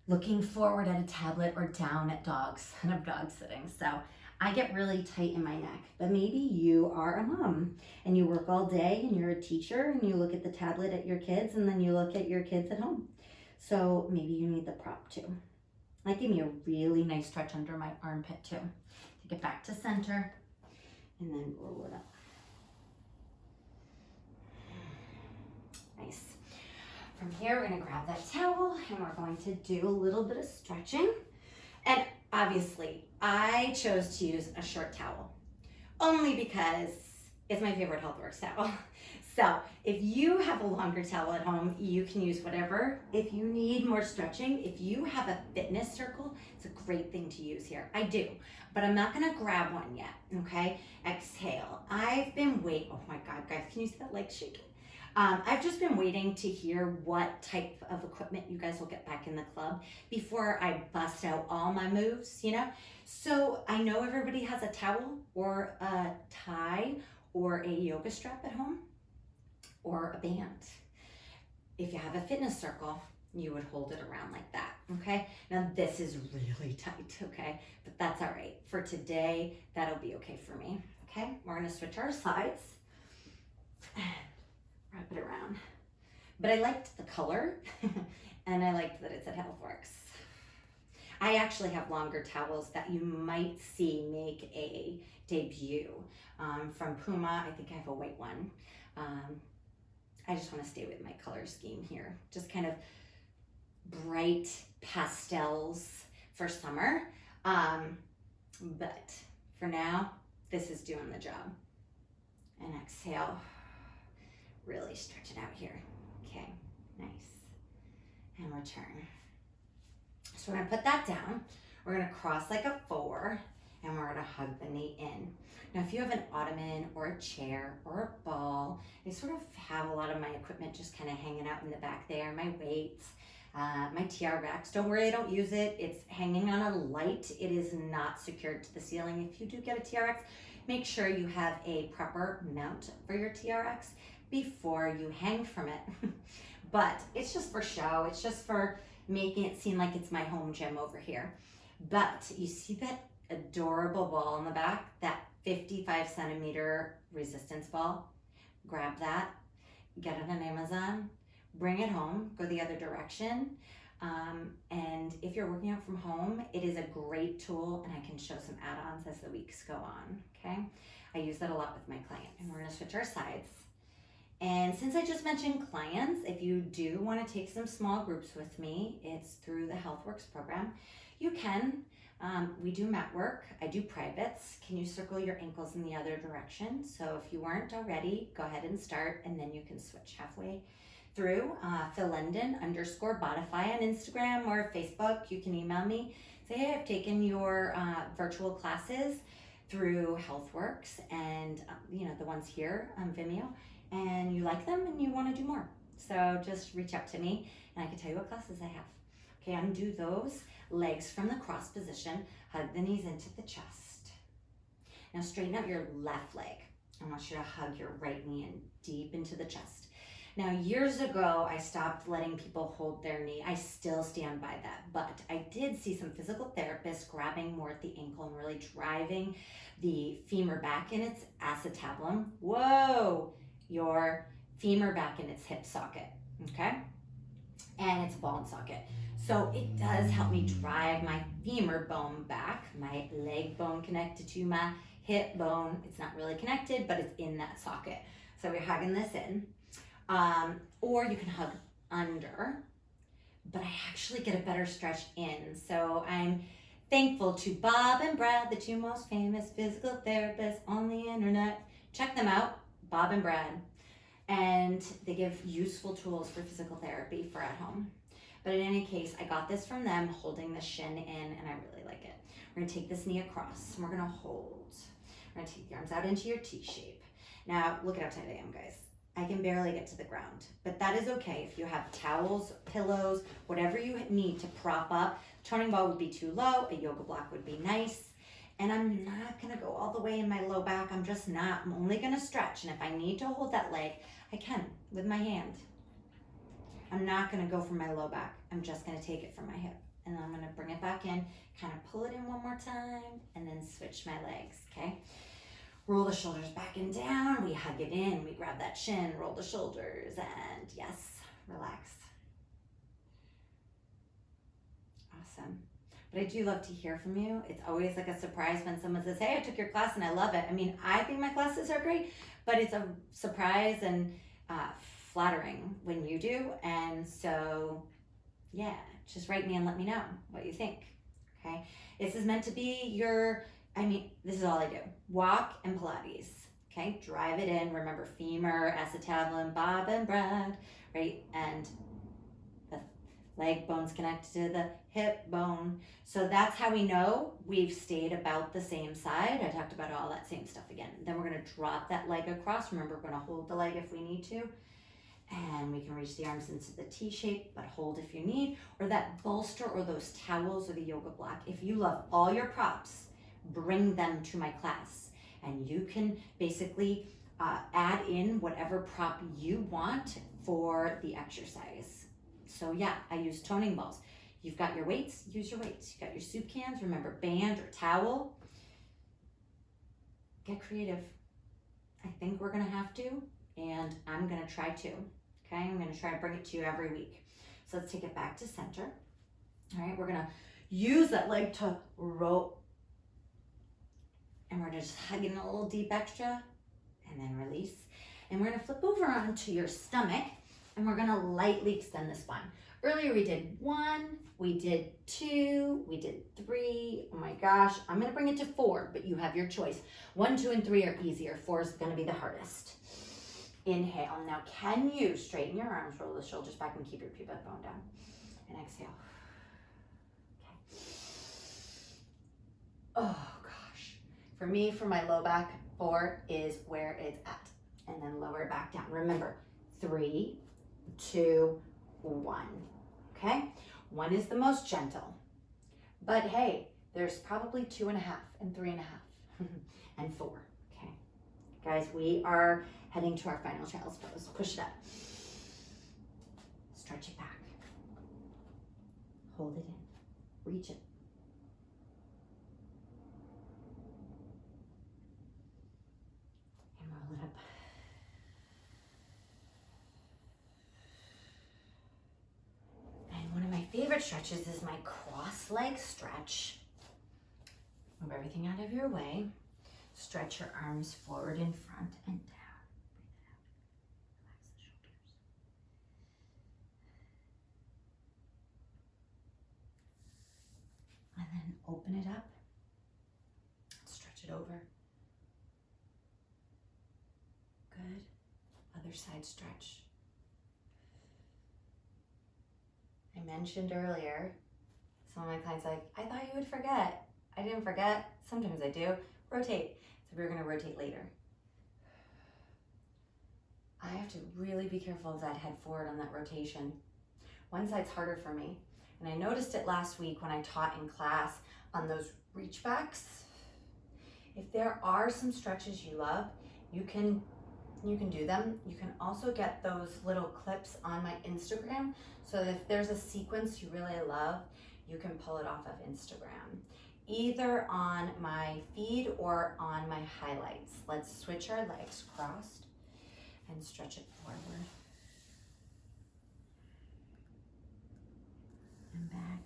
looking forward at a tablet or down at dogs, and I'm dog sitting. So I get really tight in my neck, but maybe you are a mom and you work all day and you're a teacher and you look at the tablet at your kids and then you look at your kids at home. So maybe you need the prop too. That gave me a really nice stretch under my armpit too. Take it back to center and then roll it up. Nice. From here, we're gonna grab that towel and we're going to do a little bit of stretching. And obviously, I chose to use a short towel only because it's my favorite HealthWorks towel. So if you have a longer towel at home, you can use whatever. If you need more stretching, if you have a fitness circle, it's a great thing to use here. I do, but I'm not gonna grab one yet, okay? Exhale. I've been waiting, oh my God, guys, can you see that leg shaking? I've just been waiting to hear what type of equipment you guys will get back in the club before I bust out all my moves, you know? So I know everybody has a towel or a tie or a yoga strap at home or a band. If you have a fitness circle, you would hold it around like that, okay? Now this is really tight, okay? But that's all right. For today, that'll be okay for me, okay? We're gonna switch our sides. Wrap it around. But I liked the color and I liked that it's at HealthWorks. I actually have longer towels that you might see make a debut from Puma. I think I have a white one. I just want to stay with my color scheme here. Just kind of bright pastels for summer. But for now, this is doing the job. And exhale. Really stretch it out here. Okay, nice. And return. So we're gonna put that down. We're gonna cross like a 4 and we're gonna hug the knee in. Now, if you have an ottoman or a chair or a ball, I sort of have a lot of my equipment just kind of hanging out in the back there, my weights, my TRX. Don't worry, I don't use it. It's hanging on a light. It is not secured to the ceiling. If you do get a TRX, make sure you have a proper mount for your TRX before you hang from it. But it's just for show. It's just for making it seem like it's my home gym over here. But you see that adorable ball in the back, that 55 centimeter resistance ball? Grab that, get it on Amazon, bring it home, go the other direction. And if you're working out from home, it is a great tool and I can show some add-ons as the weeks go on, okay? I use that a lot with my clients. And we're gonna switch our sides. And since I just mentioned clients, if you do want to take some small groups with me, it's through the HealthWorks program. You can. We do mat work. I do privates. Can you circle your ankles in the other direction? So if you weren't already, go ahead and start, and then you can switch halfway through. _Bodiphy on Instagram or Facebook. You can email me. Say, hey, I've taken your virtual classes through HealthWorks and the ones here on Vimeo, and you like them and you want to do more. So just reach out to me and I can tell you what classes I have. Okay, undo those legs from the cross position, hug the knees into the chest. Now straighten out your left leg. I want you to hug your right knee in deep into the chest. Now years ago, I stopped letting people hold their knee. I still stand by that, but I did see some physical therapists grabbing more at the ankle and really driving the femur back in its acetabulum. Whoa! Your femur back in its hip socket, okay? And its ball and socket. So it does help me drive my femur bone back, my leg bone connected to my hip bone. It's not really connected, but it's in that socket. So we're hugging this in. Or you can hug under, but I actually get a better stretch in. So I'm thankful to Bob and Brad, the two most famous physical therapists on the internet. Check them out, Bob and Brad. And they give useful tools for physical therapy for at home. But in any case, I got this from them, holding the shin in, and I really like it. We're gonna take this knee across and we're gonna hold. We're gonna take the arms out into your T shape. Now, look at how tight I am, guys. I can barely get to the ground, but that is okay. If you have towels, pillows, whatever you need to prop up, toning ball would be too low, a yoga block would be nice. And I'm not gonna go all the way in my low back. I'm just not. I'm only gonna stretch. And if I need to hold that leg, I can with my hand. I'm not gonna go for my low back. I'm just gonna take it from my hip. And I'm gonna bring it back in, kind of pull it in one more time, and then switch my legs, okay? Roll the shoulders back and down. We hug it in. We grab that shin, roll the shoulders, and yes, relax. Awesome. But I do love to hear from you. It's always like a surprise when someone says, hey, I took your class and I love it. I mean, I think my classes are great, but it's a surprise and flattering when you do. And so, yeah, just write me and let me know what you think, okay? This is meant to be this is all I do. Walk and Pilates, okay? Drive it in. Remember, femur, acetabulum, bob and brad, right? And the leg bone's connected to the hip bone. So that's how we know we've stayed about the same side. I talked about all that same stuff again. Then we're gonna drop that leg across. Remember, we're gonna hold the leg if we need to. And we can reach the arms into the T shape, but hold if you need, or that bolster or those towels or the yoga block. If you love all your props, bring them to my class. And you can basically add in whatever prop you want for the exercise. So yeah, I use toning balls. You've got your weights, use your weights. You've got your soup cans, remember band or towel. Get creative. I think we're gonna have to, and I'm gonna try to, okay? I'm gonna try to bring it to you every week. So let's take it back to center. All right, we're gonna use that leg to roll, and we're gonna just hug in a little deep extra, and then release. And we're gonna flip over onto your stomach, and we're gonna lightly extend the spine. Earlier we did 1, we did 2, we did 3. Oh my gosh, I'm gonna bring it to 4, but you have your choice. 1, 2, and 3 are easier. 4 is gonna be the hardest. Inhale. Now, can you straighten your arms, roll the shoulders back, and keep your pubic bone down? And exhale. Okay. Oh gosh. For me, for my low back, 4 is where it's at. And then lower it back down. Remember, 3, 2, 1. Okay? 1 is the most gentle. But hey, there's probably 2.5 and 3.5 and 4. Okay. Guys, we are heading to our final child's pose. Push it up. Stretch it back. Hold it in. Reach it. And roll it up. And one of my favorite stretches is my cross leg stretch. Move everything out of your way. Stretch your arms forward in front and down. And then open it up, stretch it over. Good. Other side stretch. I mentioned earlier, some of my clients are like, I thought you would forget. I didn't forget. Sometimes I do. Rotate. So we're gonna rotate later. I have to really be careful of that head forward on that rotation. One side's harder for me. And I noticed it last week when I taught in class on those reach backs. If there are some stretches you love, you can do them. You can also get those little clips on my Instagram. So if there's a sequence you really love, you can pull it off of Instagram, either on my feed or on my highlights. Let's switch our legs crossed and stretch it forward. And back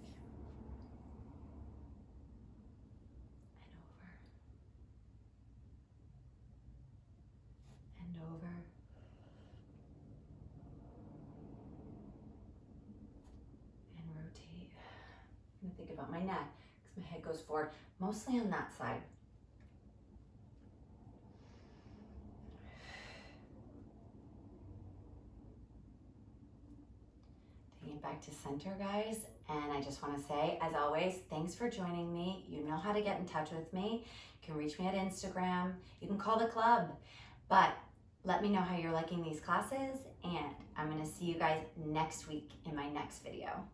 and over and rotate. I'm gonna think about my neck because my head goes forward, mostly on that side. Taking back to center, guys. And I just want to say, as always, thanks for joining me. You know how to get in touch with me. You can reach me at Instagram. You can call the club. But let me know how you're liking these classes, and I'm going to see you guys next week in my next video.